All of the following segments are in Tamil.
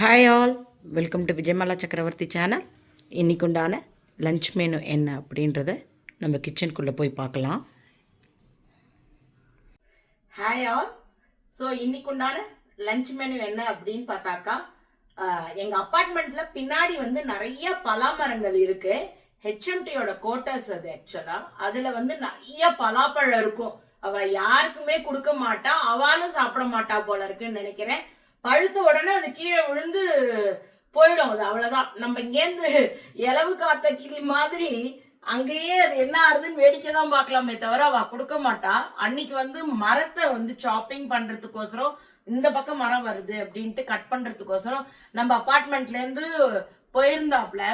Hi all, welcome to Vijayamala சக்கரவர்த்தி சேனல். இன்றைக்கு உண்டான லஞ்ச் மெனு என்ன அப்படின்றத நம்ம கிச்சனுக்குள்ளே போய் பார்க்கலாம். ஹாய் ஆல், ஸோ இன்றைக்கு உண்டான லஞ்ச் மெனு என்ன அப்படின்னு பார்த்தாக்கா, எங்கள் அப்பார்ட்மெண்ட்டில் பின்னாடி வந்து நிறைய பலாமரங்கள் இருக்குது. ஹெச்எம்டியோட கோட்டர்ஸ் அது. ஆக்சுவலாக அதில் வந்து நிறைய பலாப்பழம் இருக்கும். அவள் யாருக்குமே கொடுக்க மாட்டா, அவளும் சாப்பிட மாட்டா போல இருக்குன்னு நினைக்கிறேன். பழுத்த உடனே அது கீழே விழுந்து போயிடும். அது அவ்வளவுதான். நம்ம இங்கேருந்து இலவு காத்த கிளி மாதிரி அங்கேயே அது என்ன ஆறுதுன்னு வேடிக்கை தான் பார்க்கலாமே தவிர அவ கொடுக்க மாட்டா. அன்னைக்கு வந்து மரத்தை வந்து சாப்பிங் பண்றதுக்கோசரம், இந்த பக்கம் மரம் வருது அப்படின்ட்டு கட் பண்றதுக்கோசரம் நம்ம அப்பார்ட்மெண்ட்ல இருந்து போயிருந்தாப்ல.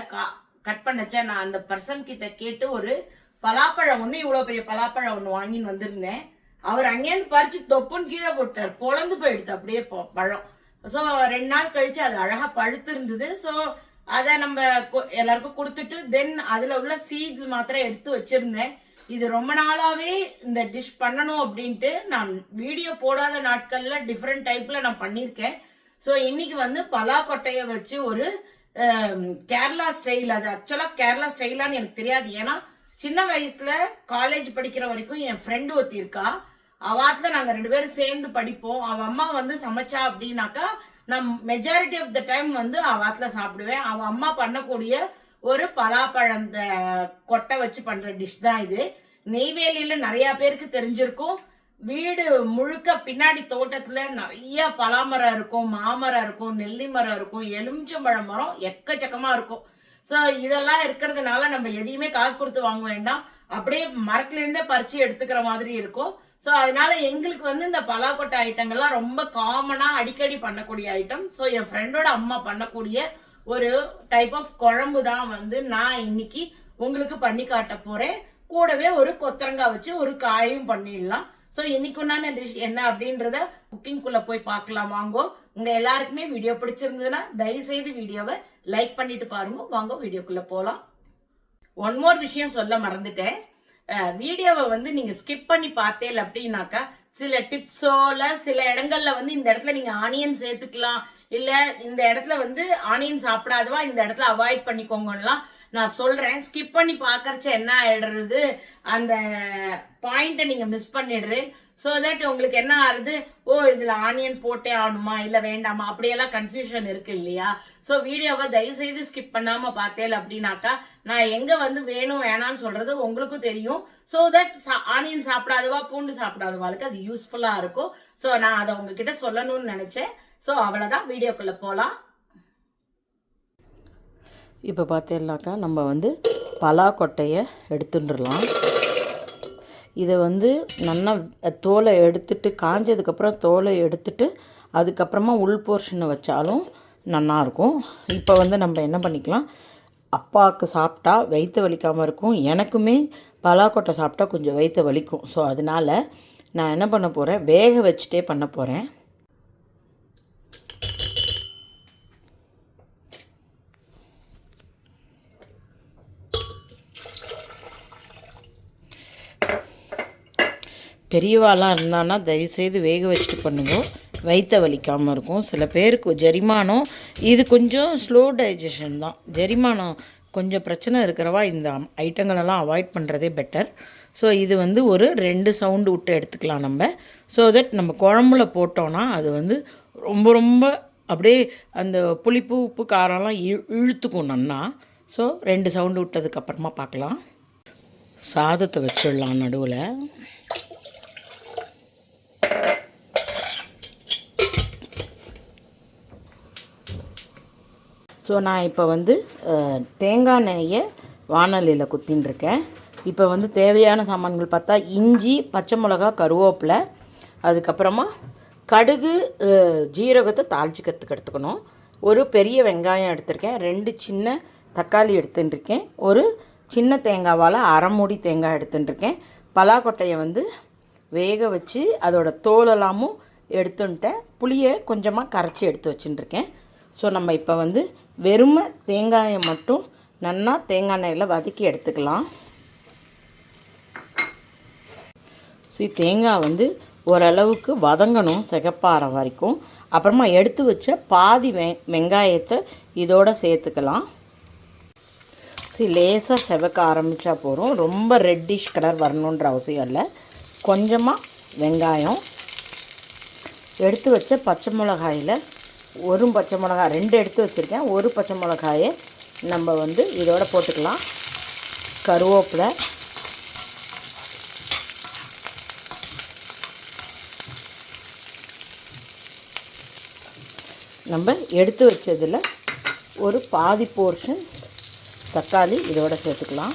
கட் பண்ணச்ச நான் அந்த பர்சன் கிட்ட கேட்டு ஒரு பலாப்பழம் ஒண்ணு, இவ்வளவு பெரிய பலாப்பழம் ஒண்ணு வாங்கின்னு வந்திருந்தேன். அவர் அங்கேருந்து பறிச்சு தொப்புன்னு கீழே போட்டார். பொழந்து போயிடுது அப்படியே பழம். ஸோ 2 நாள் கழிச்சு அது அழகா பழுத்து இருந்தது. ஸோ அதை நம்ம எல்லாருக்கும் கொடுத்துட்டு தென் அதுல உள்ள சீட்ஸ் மாத்திரம் எடுத்து வச்சிருந்தேன். இது ரொம்ப நாளாவே இந்த டிஷ் பண்ணணும் அப்படின்ட்டு நான் வீடியோ போடாத நாட்கள்ல டிஃப்ரெண்ட் டைப்ல நான் பண்ணியிருக்கேன். ஸோ இன்னைக்கு வந்து பலாக்கொட்டையை வச்சு ஒரு கேரளா ஸ்டைல். அது ஆக்சுவலா கேரளா ஸ்டைலான்னு எனக்கு தெரியாது. ஏன்னா சின்ன வயசுல காலேஜ் படிக்கிற வரைக்கும் என் ஃப்ரெண்டு ஒருத்தி இருக்கா. அவாத்துல நாங்க 2 பேரும் சேர்ந்து படிப்போம். அவ அம்மா வந்து சமைச்சா அப்படின்னாக்கா நான் மெஜாரிட்டி ஆஃப் த டைம் வந்து அவாத்துல சாப்பிடுவேன். அவ அம்மா பண்ணக்கூடிய ஒரு பலாப்பழம் கொட்டை வச்சு பண்ற டிஷ் தான் இது. நெய்வேலியில நிறைய பேருக்கு தெரிஞ்சிருக்கும். வீடு முழுக்க பின்னாடி தோட்டத்துல நிறைய பலாமரம் இருக்கும், மாமரம் இருக்கும், நெல்லி மரம் இருக்கும், எலுமிச்சம்பழம் மரம் எக்கச்சக்கமா இருக்கும். ஸோ இதெல்லாம் இருக்கிறதுனால நம்ம எதையுமே காசு கொடுத்து வாங்க வேண்டாம். அப்படியே மரத்துல இருந்தே பறிச்சு எடுத்துக்கிற மாதிரி இருக்கும். ஸோ அதனால எங்களுக்கு வந்து இந்த பலாக்கொட்டை ஐட்டங்கள்லாம் ரொம்ப காமனா அடிக்கடி பண்ணக்கூடிய ஐட்டம். ஸோ என் ஃப்ரெண்டோட அம்மா பண்ணக்கூடிய ஒரு டைப் ஆஃப் குழம்பு தான் வந்து நான் இன்னைக்கு உங்களுக்கு பண்ணி காட்ட போறேன். கூடவே ஒரு கொத்தரங்காய் வச்சு ஒரு காயும் பண்ணிடலாம். ஸோ இன்னைக்கு உண்டான டிஷ் என்ன அப்படின்றத குக்கிங்குள்ள போய் பார்க்கலாம் வாங்கோ. உங்க எல்லாருக்குமே வீடியோ பிடிச்சிருந்ததுன்னா தயவு செய்து வீடியோவை லைக் பண்ணிட்டு பாருங்க. வாங்க வீடியோக்குள்ள போகலாம். ஒன் மோர் விஷயம் சொல்ல மறந்துட்டேன். வீடியோவை வந்து நீங்க ஸ்கிப் பண்ணி பார்த்தேன் அப்படின்னாக்கா சில டிப்ஸோ இல்ல சில இடங்கள்ல வந்து இந்த இடத்துல நீங்க ஆனியன் சேர்த்துக்கலாம், இல்ல இந்த இடத்துல வந்து ஆனியன் சாப்பிடாதவா இந்த இடத்துல அவாய்ட் பண்ணிக்கோங்கலாம் நான் சொல்றேன். ஸ்கிப் பண்ணி பாக்கறச்ச என்ன ஆயிடுறது, அந்த பாயிண்ட்டை நீங்க மிஸ் பண்ணிடுறேன். ஸோ தட் உங்களுக்கு என்ன ஆகுது, ஓ இதுல ஆனியன் போட்டே ஆகணுமா இல்ல வேண்டாமா அப்படியெல்லாம் கன்ஃபியூஷன் இருக்கு இல்லையா. ஸோ வீடியோவை தயவு செய்து ஸ்கிப் பண்ணாம பார்த்தேன் அப்படின்னாக்கா நான் எங்க வந்து வேணும் வேணாம்னு சொல்றது உங்களுக்கும் தெரியும். ஸோ தட் ஆனியன் சாப்பிடாதவா பூண்டு சாப்பிடாதவாளுக்கு அது யூஸ்ஃபுல்லா இருக்கும். ஸோ நான் அதை உங்ககிட்ட சொல்லணும்னு நினைச்சேன். ஸோ அவ்வளவுதான், வீடியோக்குள்ள போலாம். இப்போ பார்த்தேன்னாக்கா நம்ம வந்து பலாக்கொட்டையை எடுத்துட்டுலாம். இதை வந்து நல்லா தோலை எடுத்துட்டு காஞ்சதுக்கப்புறம் தோலை எடுத்துட்டு அதுக்கப்புறமா உள் போர்ஷனை வச்சாலும் நல்லாயிருக்கும். இப்போ வந்து நம்ம என்ன பண்ணிக்கலாம், அப்பாவுக்கு சாப்பிட்டா வயிற்று வலிக்காமல் இருக்கும். எனக்குமே பலாக்கொட்டை சாப்பிட்டா கொஞ்சம் வயிற்று வலிக்கும். ஸோ அதனால் நான் என்ன பண்ண போகிறேன், வேக வச்சுட்டே பண்ண போகிறேன். பெரியவாளாக இருந்தான்னா தயவுசெய்து வேக வச்சுட்டு பண்ணுங்க, வயிற்ற வலிக்காமல் இருக்கும். சில பேருக்கு ஜெரிமானம் இது கொஞ்சம் ஸ்லோ டைஜஷன் தான். ஜெரிமானம் கொஞ்சம் பிரச்சனை இருக்கிறவா இந்த ஐட்டங்களெல்லாம் அவாய்ட் பண்ணுறதே பெட்டர். ஸோ இது வந்து ஒரு 2 சவுண்டு விட்டு எடுத்துக்கலாம் நம்ம. ஸோ தட் நம்ம குழம்புல போட்டோன்னா அது வந்து ரொம்ப ரொம்ப அப்படியே அந்த புளிப்பு உப்பு காரம்லாம் இழுத்துக்கும் நன்னா. ஸோ 2 சவுண்டு விட்டதுக்கப்புறமா பார்க்கலாம். சாதத்தை வச்சிடலாம் நடுவில். ஸோ நான் இப்போ வந்து தேங்காய் நெய்யை வானலியில் குத்தின்ட்டுருக்கேன். இப்போ வந்து தேவையான சாமான்கள் பார்த்தா இஞ்சி, பச்சை மிளகா, கருவேப்பிலை, அதுக்கப்புறமா கடுகு, ஜீரகத்தை தாளிச்சிக்கிறதுக்கு எடுத்துக்கணும். ஒரு பெரிய வெங்காயம் எடுத்திருக்கேன், 2 சின்ன தக்காளி எடுத்துட்டுருக்கேன், ஒரு சின்ன தேங்காவால் 1/2 மூடி தேங்காய் எடுத்துட்டுருக்கேன். பலாக்கொட்டையை வந்து வேக வச்சு அதோட தோலெல்லாமும் எடுத்துன்ட்டேன். புளியை கொஞ்சமாக கரைச்சி எடுத்து வச்சுட்டுருக்கேன். ஸோ நம்ம இப்போ வந்து வெறுமை தேங்காயை மட்டும் நல்லா தேங்காய் எண்ணெயில் வதக்கி எடுத்துக்கலாம். தேங்காய் வந்து ஓரளவுக்கு வதங்கணும், சிகப்பாற வரைக்கும். அப்புறமா எடுத்து வச்ச பாதி வெங்காயத்தை இதோடு சேர்த்துக்கலாம். லேசாக செவக்க ஆரம்பித்தா போதும், ரொம்ப ரெட்டிஷ் கலர் வரணுன்ற அவசியம் இல்லை. கொஞ்சமாக வெங்காயம், எடுத்து வச்ச பச்சை மிளகாயில் ஒரு பச்சை மிளகாய் 2 எடுத்து வச்சுருக்கேன், ஒரு பச்சை மிளகாயை நம்ம வந்து இதோட போட்டுக்கலாம். கருவேப்பிலை, நம்ம எடுத்து வச்சதில் ஒரு பாதி போர்ஷன் தக்காளி இதோட சேர்த்துக்கலாம்.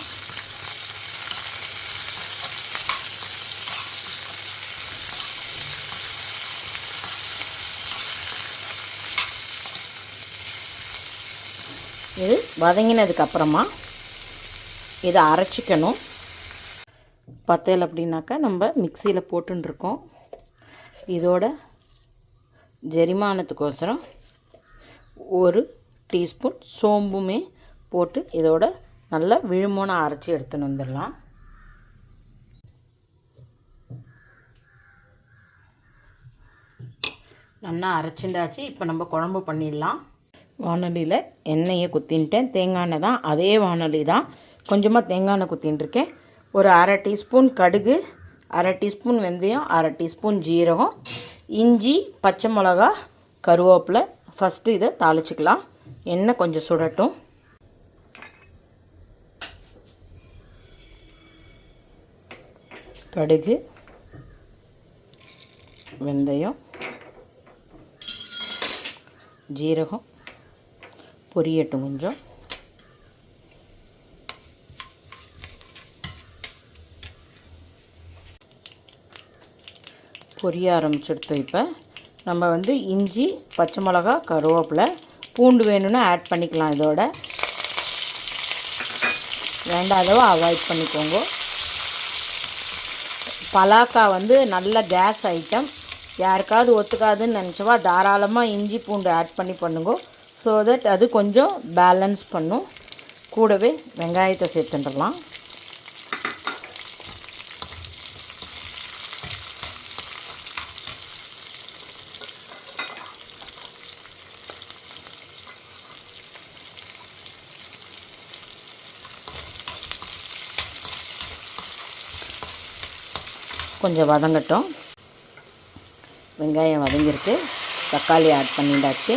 இது வதங்கினதுக்கப்புறமா இதை அரைச்சிக்கணும். பத்தல் அப்படின்னாக்கா நம்ம மிக்சியில் போட்டுருக்கோம். இதோட ஜெரிமானத்துக்கோசரம் ஒரு டீஸ்பூன் சோம்புமே போட்டு இதோட நல்லா விழுமோன அரைச்சி எடுத்துன்னு வந்துடலாம். நல்லா அரைச்சிண்டாச்சு. இப்போ நம்ம குழம்பு பண்ணிடலாம். வானொலியில் எண்ணெயை குத்தின்ட்டேன். தேங்காய் எண்ணெய் தான், அதே வானொலி தான். கொஞ்சமாக தேங்காய் எண்ணெய் குத்தின்ட்டுருக்கேன். ஒரு அரை டீஸ்பூன் கடுகு, அரை டீஸ்பூன் வெந்தயம், அரை டீஸ்பூன் ஜீரகம், இஞ்சி, பச்சை மிளகா, கருவேப்பிலை. ஃபஸ்ட்டு இதை தாளிச்சிக்கலாம். எண்ணெய் கொஞ்சம் சுடட்டும். கடுகு, வெந்தயம், ஜீரகம் பொரியட்டும். கொஞ்சம் பொரிய ஆரம்பிச்சிடுத்து. இப்போ நம்ம வந்து இஞ்சி, பச்சை மிளகா, கருவேப்பிலை, பூண்டு வேணும்னா ஆட் பண்ணிக்கலாம். இதோட வேண்டாதவோ அவாய்ட் பண்ணிக்கோங்க. பலாக்கா வந்து நல்ல கேஸ் ஐட்டம். யாருக்காவது ஒத்துக்காதுன்னு நினச்சவா தாராளமாக இஞ்சி பூண்டு ஆட் பண்ணி பண்ணுங்க. ஸோ தட் அது கொஞ்சம் பேலன்ஸ் பண்ணும். கூடவே வெங்காயத்தை சேர்த்துடலாம். கொஞ்சம் வதங்கட்டும். வெங்காயம் வதங்கிருக்கு. தக்காளி ஆட் பண்ணிட்டாச்சு.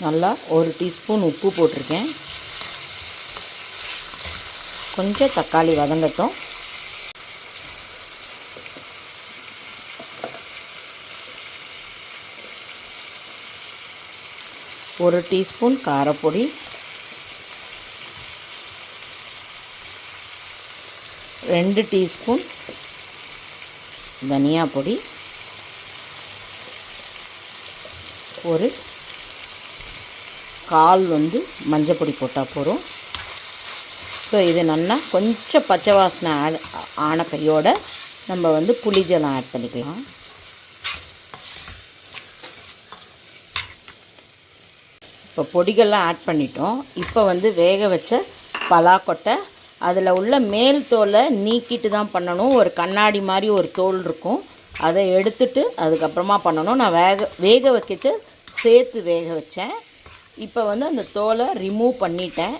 நல்லா ஒரு டீஸ்பூன் உப்பு போட்டிருக்கேன். கொஞ்சம் தக்காளி வதங்கட்டும். ஒரு டீஸ்பூன் காரப்பொடி, 2 டீஸ்பூன் தனியா பொடி, ஒரு 1/4 வந்து மஞ்சள் பொடி போட்டால் போதும். ஸோ இது நல்லா கொஞ்சம் பச்சை வாசனை ஆன கையோடு நம்ம வந்து புளிஜலம் ஆட் பண்ணிக்கலாம். இப்போ பொடிகள்லாம் ஆட் பண்ணிட்டோம். இப்போ வந்து வேக வச்ச பலாக்கொட்டை, அதில் உள்ள மேல் தோலை நீக்கிட்டு தான் பண்ணணும். ஒரு கண்ணாடி மாதிரி ஒரு தோல் இருக்கும், அதை எடுத்துட்டு அதுக்கப்புறமா பண்ணணும். நான் வேக வைக்கிச்சு சேர்த்து வேக வச்சேன். இப்போ வந்து அந்த தோலை ரிமூவ் பண்ணிட்டேன்.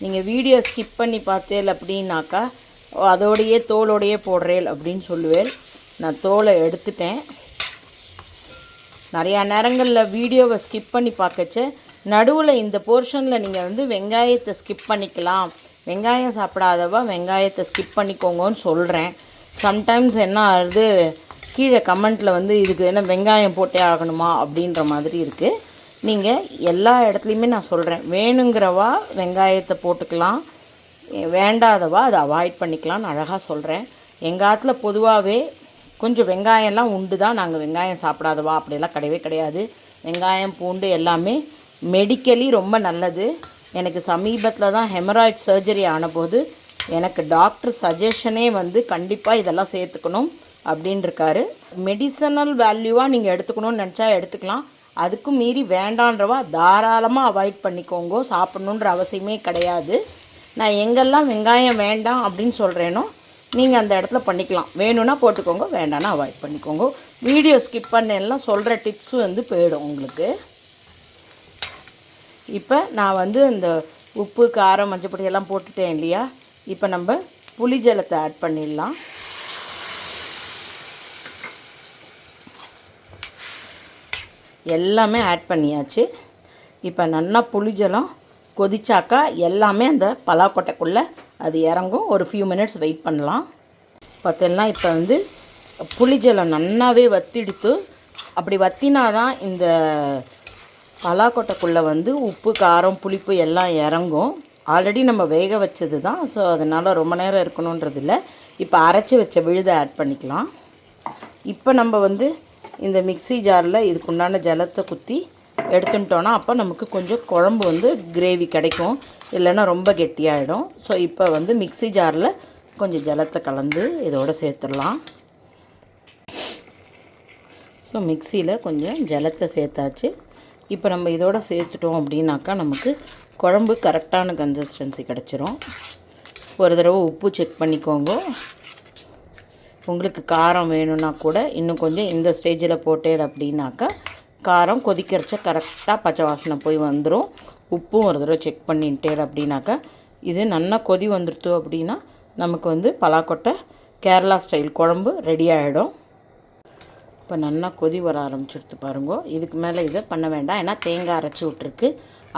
நீங்கள் வீடியோ ஸ்கிப் பண்ணி பார்த்தேல் அப்படின்னாக்கா அதோடையே தோலோடையே போடுறேன் அப்படின்னு சொல்லுவேன். நான் தோலை எடுத்துட்டேன். நிறையா நேரங்களில் வீடியோவை ஸ்கிப் பண்ணி பார்க்கச்சு நடுவில் இந்த போர்ஷனில் நீங்கள் வந்து வெங்காயத்தை ஸ்கிப் பண்ணிக்கலாம், வெங்காயம் சாப்பிடாதவா வெங்காயத்தை ஸ்கிப் பண்ணிக்கோங்கன்னு சொல்கிறேன். சம்டைம்ஸ் என்ன ஆகுது, கீழே கமெண்ட்டில் வந்து இதுக்கு என்ன வெங்காயம் போட்டே ஆகணுமா அப்படின்ற மாதிரி இருக்குது. நீங்கள் எல்லா இடத்துலையுமே நான் சொல்கிறேன், வேணுங்கிறவா வெங்காயத்தை போட்டுக்கலாம், வேண்டாதவா அதை அவாய்ட் பண்ணிக்கலாம்னு அழகாக சொல்கிறேன். எங்கள் ஆற்றுல பொதுவாகவே கொஞ்சம் வெங்காயம்லாம் உண்டு தான். நாங்கள் வெங்காயம் சாப்பிடாதவா அப்படியெல்லாம் கிடையவே கிடையாது. வெங்காயம் பூண்டு எல்லாமே மெடிக்கலி ரொம்ப நல்லது. எனக்கு சமீபத்தில் தான் ஹெமராய்ட் சர்ஜரி ஆனபோது எனக்கு டாக்டர் சஜஷனே வந்து கண்டிப்பாக இதெல்லாம் சேர்த்துக்கணும் அப்படின்ட்டுருக்காரு. மெடிசனல் வேல்யூவாக நீங்கள் எடுத்துக்கணும்னு நினச்சா எடுத்துக்கலாம். அதுக்கும் மீறி வேண்டான்றவா தாராளமாக அவாய்ட் பண்ணிக்கோங்க. சாப்பிட்ணுன்ற அவசியமே கிடையாது. நான் எங்கெல்லாம் வெங்காயம் வேண்டாம் அப்படின்னு சொல்கிறேனோ நீங்கள் அந்த இடத்துல பண்ணிக்கலாம். வேணும்னா போட்டுக்கோங்க, வேண்டாம்னா அவாய்ட் பண்ணிக்கோங்க. வீடியோ ஸ்கிப் பண்ணலாம் சொல்கிற டிப்ஸு வந்து போயிடும் உங்களுக்கு. இப்போ நான் வந்து இந்த உப்பு காரம் மஞ்சப்பொடி எல்லாம் போட்டுட்டேன் இல்லையா. இப்போ நம்ம புளி ஜலத்தை ஆட் பண்ணிடலாம். எல்லாமே ஆட் பண்ணியாச்சு. இப்போ நல்லா புளி ஜலம் கொதிச்சாக்கா எல்லாமே அந்த பலாக்கொட்டைக்குள்ளே அது இறங்கும். ஒரு ஃபியூ மினிட்ஸ் வெயிட் பண்ணலாம். பார்த்தீங்கன்னா இப்போ வந்து புளி ஜலம் நல்லாவே வத்திடுத்து. அப்படி வத்தினா தான் இந்த பலாக்கொட்டைக்குள்ளே வந்து உப்பு காரம் புளிப்பு எல்லாம் இறங்கும். ஆல்ரெடி நம்ம வேக வச்சது தான், ஸோ அதனால் ரொம்ப நேரம் இருக்கணுன்றது இல்லை. இப்போ அரைச்சி வச்ச விழுதை ஆட் பண்ணிக்கலாம். இப்போ நம்ம வந்து இந்த மிக்ஸி ஜாரில் இதுக்குண்டான ஜலத்தை குத்தி எடுத்துட்டோன்னா அப்போ நமக்கு கொஞ்சம் குழம்பு வந்து கிரேவி கிடைக்கும், இல்லைன்னா ரொம்ப கெட்டியாகிடும். ஸோ இப்போ வந்து மிக்ஸி ஜாரில் கொஞ்சம் ஜலத்தை கலந்து இதோடு சேர்த்துடலாம். ஸோ மிக்சியில் கொஞ்சம் ஜலத்தை சேர்த்தாச்சு. இப்போ நம்ம இதோட சேர்த்துட்டோம் அப்படின்னாக்கா நமக்கு குழம்பு கரெக்டான கன்சிஸ்டன்சி கிடச்சிரும். ஒரு தடவை உப்பு செக் பண்ணிக்கோங்க. உங்களுக்கு காரம் வேணும்னா கூட இன்னும் கொஞ்சம் இந்த ஸ்டேஜில் போட்டேன் அப்படின்னாக்கா காரம் கொதிக்கிறச்ச கரெக்டாக பச்சை வாசனை போய் வந்துடும். உப்பும் ஒரு தடவை செக் பண்ணிட்டேன் அப்படின்னாக்கா இது நல்லா கொதி வந்துடுத்து அப்படின்னா நமக்கு வந்து பலாக்கொட்டை கேரளா ஸ்டைல் குழம்பு ரெடி ஆகிடும். இப்போ நல்லா கொதி வர ஆரம்பிச்சுடுத்து பாருங்க. இதுக்கு மேலே இதை பண்ண வேண்டாம், ஏன்னா தேங்காய் அரைச்சி விட்ருக்கு,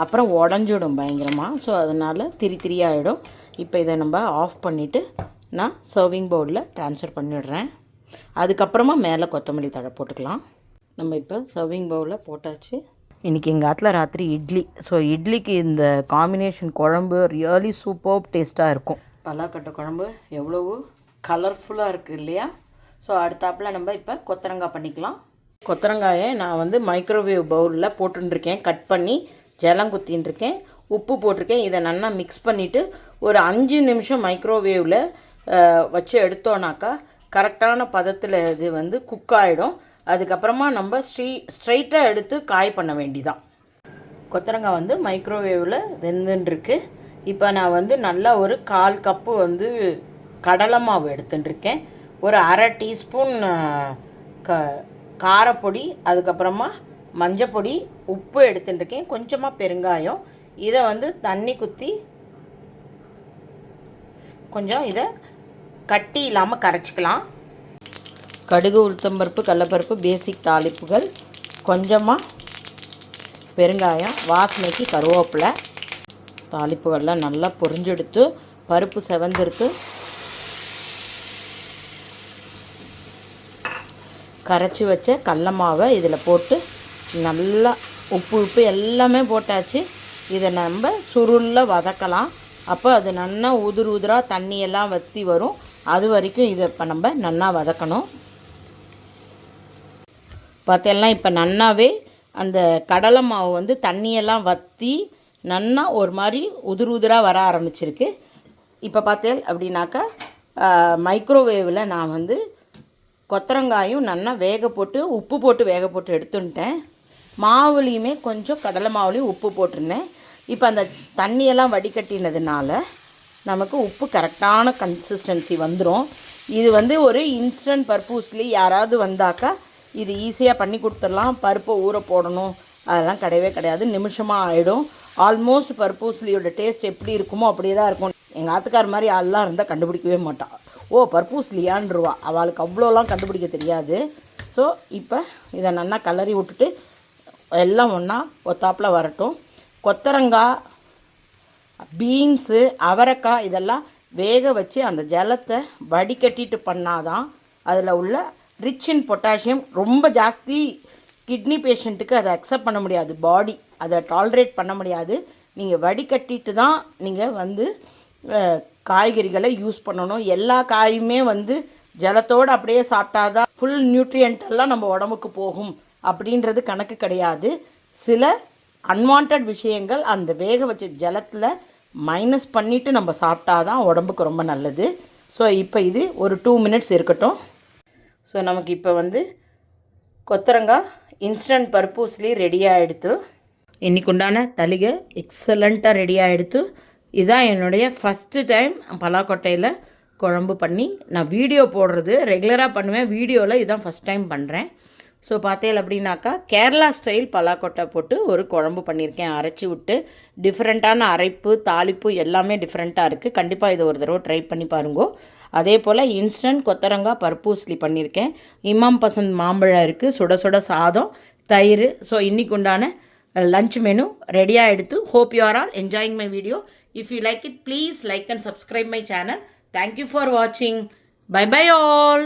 அப்புறம் உடஞ்சிடும் பயங்கரமாக. ஸோ அதனால் திரியாகிடும். இப்போ இதை நம்ம ஆஃப் பண்ணிவிட்டு நான் சர்விங் பவுலில் ட்ரான்ஸ்ஃபர் பண்ணிடுறேன். அதுக்கப்புறமா மேலே கொத்தமல்லி தழை போட்டுக்கலாம். நம்ம இப்போ சர்விங் பவுலில் போட்டாச்சு. இன்றைக்கி எங்கள் ஆத்தில் ராத்திரி இட்லி. ஸோ இட்லிக்கு இந்த காம்பினேஷன் குழம்பு ரியலி சூப்பர் டேஸ்ட்டாக இருக்கும். பலாக்கொட்டை குழம்பு எவ்வளவு கலர்ஃபுல்லாக இருக்குது இல்லையா. ஸோ அடுத்தாப்பில் நம்ம இப்போ கொத்தரங்காய் பண்ணிக்கலாம். கொத்தரங்காயை நான் வந்து மைக்ரோவேவ் பவுலில் போட்டுருக்கேன், கட் பண்ணி ஜலம் குத்தின்ட்டுருக்கேன், உப்பு போட்டிருக்கேன். இதை நல்லா மிக்ஸ் பண்ணிவிட்டு ஒரு 5 நிமிஷம் மைக்ரோவேவில் வச்சு எடுத்தோன்னாக்கா கரெக்டான பதத்தில் இது வந்து குக் ஆகிடும். அதுக்கப்புறமா நம்ம ஸ்ட்ரைட்டாக எடுத்து காய் பண்ண வேண்டிதான். கொத்தரங்காய் வந்து மைக்ரோவேவில் வெந்துட்டுருக்கு. இப்போ நான் வந்து நல்லா ஒரு 1/4 கப்பு வந்து கடலை மாவு எடுத்துட்டுருக்கேன். ஒரு 1/2 டீஸ்பூன் காரப்பொடி, அதுக்கப்புறமா மஞ்சப்பொடி, உப்பு எடுத்துட்டுருக்கேன், கொஞ்சமாக பெருங்காயம். இதை வந்து தண்ணி குத்தி கொஞ்சம் இதை கட்டி இல்லாமல் கரைச்சிக்கலாம். கடுகு, உளுத்தம்பருப்பு, கடலைப்பருப்பு, பேசிக் தாளிப்புகள், கொஞ்சமாக பெருங்காயம், வாசனைக்கு கருவேப்பிலை, தாளிப்புகள்லாம் நல்லா பொரிஞ்செடுத்து பருப்பு செவந்தெடுத்து கரைச்சி வச்ச கடல மாவை இதில் போட்டு நல்லா உப்பு எல்லாமே போட்டாச்சு. இதை நம்ம சுருளில் வதக்கலாம். அப்போ அது நல்லா உதிராக தண்ணியெல்லாம் வற்றி வரும். அது வரைக்கும் இதை இப்போ நம்ம நல்லா வதக்கணும். பார்த்தெல்லாம் இப்போ நன்னாவே அந்த கடலை மாவு வந்து தண்ணியெல்லாம் வற்றி நன்னா ஒரு மாதிரி உதிராக வர ஆரம்பிச்சிருக்கு. இப்போ பார்த்தேன் அப்படின்னாக்கா மைக்ரோவேவில் நான் வந்து கொத்தரங்காயும் நல்லா வேக போட்டு உப்பு போட்டு வேக போட்டு எடுத்துட்டேன். மாவுலேயுமே கொஞ்சம் கடலை மாவுலேயும் உப்பு போட்டிருந்தேன். இப்போ அந்த தண்ணியெல்லாம் வடிகட்டினதுனால நமக்கு உப்பு கரெக்டான கன்சிஸ்டன்சி வந்துடும். இது வந்து ஒரு இன்ஸ்டன்ட் பர்பூஸ்லி யாராவது வந்தாக்கா இது ஈஸியாக பண்ணி கொடுத்துடலாம். பருப்பை ஊற போடணும் அதெல்லாம் கிடையாது, நிமிஷமாக ஆகிடும். ஆல்மோஸ்ட் பர்பூஸ்லியோட டேஸ்ட் எப்படி இருக்குமோ அப்படியே தான் இருக்கும். எங்கள் ஆத்துக்கார் மாதிரி ஆள்லாம் இருந்தால் கண்டுபிடிக்கவே மாட்டான். ஓ பர்பூஸ்லியான்ருவா, அவளுக்கு அவ்வளோலாம் கண்டுபிடிக்க தெரியாது. ஸோ இப்போ இதை நல்லா கலரி விட்டுட்டு எல்லாம் ஒன்றா ஒத்தாப்பில் வரட்டும். கொத்தரங்காய், பீன்ஸு, அவரைக்காய் இதெல்லாம் வேக வச்சு அந்த ஜலத்தை வடிகட்டிட்டு பண்ணாதான் அதில் உள்ள ரிச் இன் பொட்டாசியம். ரொம்ப ஜாஸ்தி கிட்னி பேஷண்ட்டுக்கு அதை அக்செப்ட் பண்ண முடியாது, பாடி அதை டாலரேட் பண்ண முடியாது. நீங்கள் வடிகட்டிட்டு தான் நீங்கள் வந்து காய்கறிகளை யூஸ் பண்ணணும். எல்லா காயுமே வந்து ஜலத்தோடு அப்படியே சாப்பிட்டாதான் ஃபுல் நியூட்ரியன்ட்டெல்லாம் நம்ம உடம்புக்கு போகும் அப்படின்றது கணக்கு கிடையாது. சில அன்வான்ட் விஷயங்கள் அந்த வேக வச்ச ஜலத்தில் மைனஸ் பண்ணிவிட்டு நம்ம சாப்பிட்டாதான் உடம்புக்கு ரொம்ப நல்லது. ஸோ இப்போ இது ஒரு 2 மினிட்ஸ் இருக்கட்டும். ஸோ நமக்கு இப்போ வந்து கொத்தரங்காய் ಇನ್ಸ್ಟಂಟ್ ಪರ್ಪೂಸ್ಲಿ ರೆಡಿಯಾகிடுத்து. இன்னைக்குண்டான தலிகை எக்ஸலண்ட்டாக ரெடியாகிடுத்து. இதுதான் என்னுடைய ஃபஸ்ட்டு டைம் பலாக்கொட்டையில் குழம்பு பண்ணி நான் வீடியோ போடுறது. ரெகுலராக பண்ணுவேன், வீடியோவில் இதுதான் ஃபஸ்ட் டைம் பண்ணுறேன். ஸோ பார்த்தேன் அப்படின்னாக்கா கேரளா ஸ்டைல் பலாக்கொட்டை போட்டு ஒரு குழம்பு பண்ணியிருக்கேன், அரைச்சி விட்டு. டிஃப்ரெண்ட்டான அரைப்பு தாளிப்பு எல்லாமே டிஃப்ரெண்ட்டாக இருக்குது. கண்டிப்பாக இதை ஒரு தடவை ட்ரை பண்ணி பாருங்கோ. அதே போல் இன்ஸ்டன்ட் கொத்தரங்காய் பருப்பூஸ்லி பண்ணியிருக்கேன். இமாம் பசந்த் மாம்பழம் இருக்குது, சுட சுட சாதம், தயிர். ஸோ இன்றைக்கு உண்டான lunch menu ready ஆகிடுத்து. Hope you are all enjoying my video. If you like it, please like and subscribe my channel. Thank you for watching. Bye bye all.